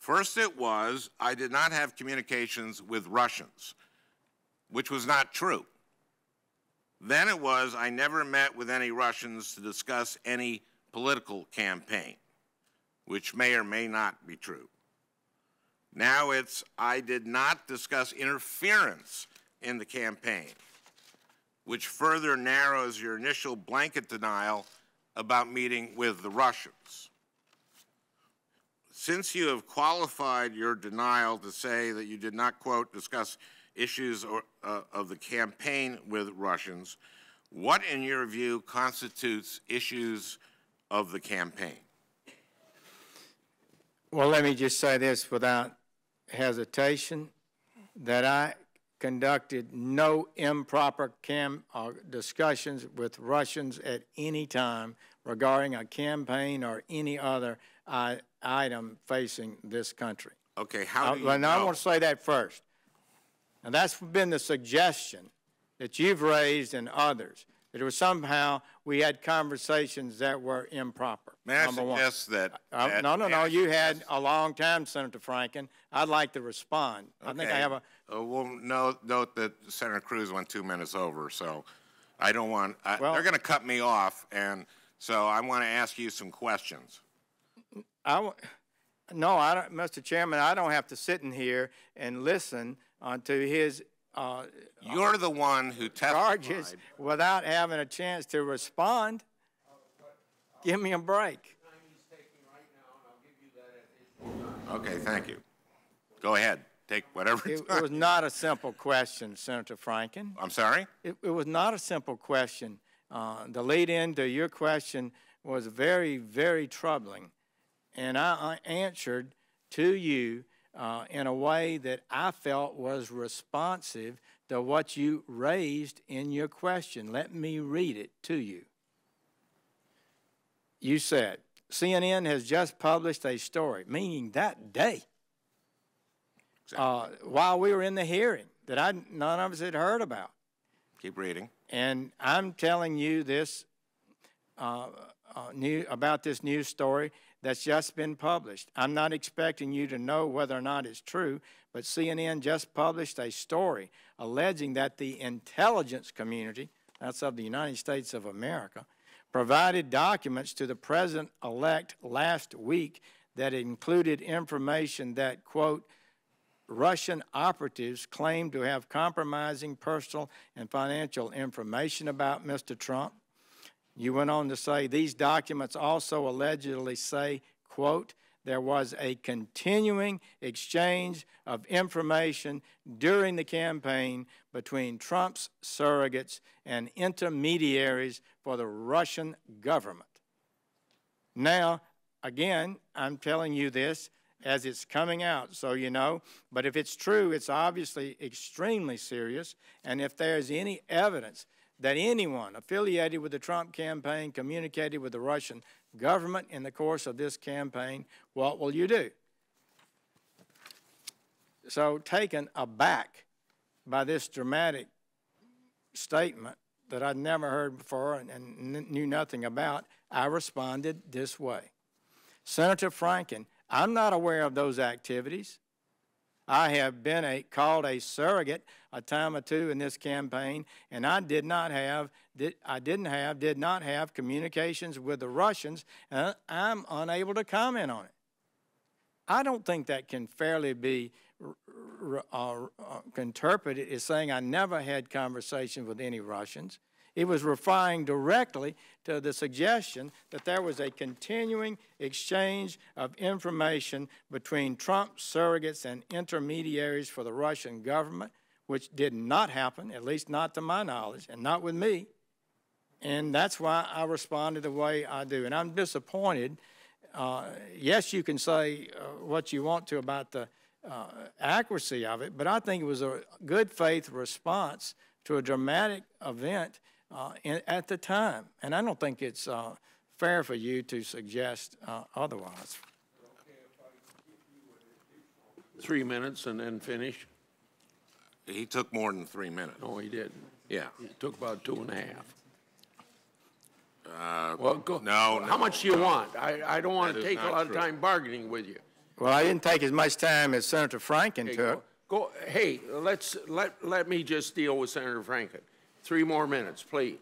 First it was, I did not have communications with Russians, which was not true. Then it was, I never met with any Russians to discuss any political campaign, which may or may not be true. Now it's, I did not discuss interference in the campaign, which further narrows your initial blanket denial about meeting with the Russians. Since you have qualified your denial to say that you did not, quote, discuss issues of the campaign with Russians, what, in your view, constitutes issues of the campaign? Well, let me just say this without hesitation, that I conducted no improper discussions with Russians at any time regarding a campaign or any other item facing this country. Okay, how do you know? I want to say that first. And that's been the suggestion that you've raised and others, that it was somehow we had conversations that were improper. May I suggest that... No, you had a long time, Senator Franken. I'd like to respond. Okay. I think I have a... We'll note that Senator Cruz went 2 minutes over, so I don't want... well, they're going to cut me off, and so I want to ask you some questions. No, I don't, Mr. Chairman, I don't have to sit in here and listen to his you're the one who testified. Charges without having a chance to respond. Give me a break. Okay, thank you. Go ahead. Take whatever It was not a simple question, Senator Franken. I'm sorry? It was not a simple question. The lead into your question was very, very troubling. And I answered to you in a way that I felt was responsive to what you raised in your question. Let me read it to you. You said, CNN has just published a story, meaning that day, while we were in the hearing, that none of us had heard about. Keep reading. And I'm telling you this about this news story that's just been published. I'm not expecting you to know whether or not it's true, but CNN just published a story alleging that the intelligence community, that's of the United States of America, provided documents to the president-elect last week that included information that, quote, Russian operatives claimed to have compromising personal and financial information about Mr. Trump. You went on to say these documents also allegedly say, quote, there was a continuing exchange of information during the campaign between Trump's surrogates and intermediaries for the Russian government. Now, again, I'm telling you this as it's coming out, so you know, but if it's true, it's obviously extremely serious, and if there's any evidence that anyone affiliated with the Trump campaign communicated with the Russian government in the course of this campaign, what will you do? So, taken aback by this dramatic statement that I'd never heard before and knew nothing about, I responded this way. Senator Franken, I'm not aware of those activities. I have been called a surrogate a time or two in this campaign, and I did not have communications with the Russians, and I'm unable to comment on it. I don't think that can fairly be interpreted as saying I never had conversations with any Russians. It was referring directly to the suggestion that there was a continuing exchange of information between Trump surrogates and intermediaries for the Russian government, which did not happen, at least not to my knowledge, and not with me. And that's why I responded the way I do. And I'm disappointed. Yes, you can say what you want to about the accuracy of it, but I think it was a good faith response to a dramatic event at the time. And I don't think it's fair for you to suggest otherwise. 3 minutes and then finish? He took more than 3 minutes. No, he didn't. Yeah. He took about 2.5. Well, go. No. How much do you want? I don't want to take a lot true. of time bargaining with you. Well, I didn't take as much time as Senator Franken Okay, took. hey, let me just deal with Senator Franken. 3 more minutes, please.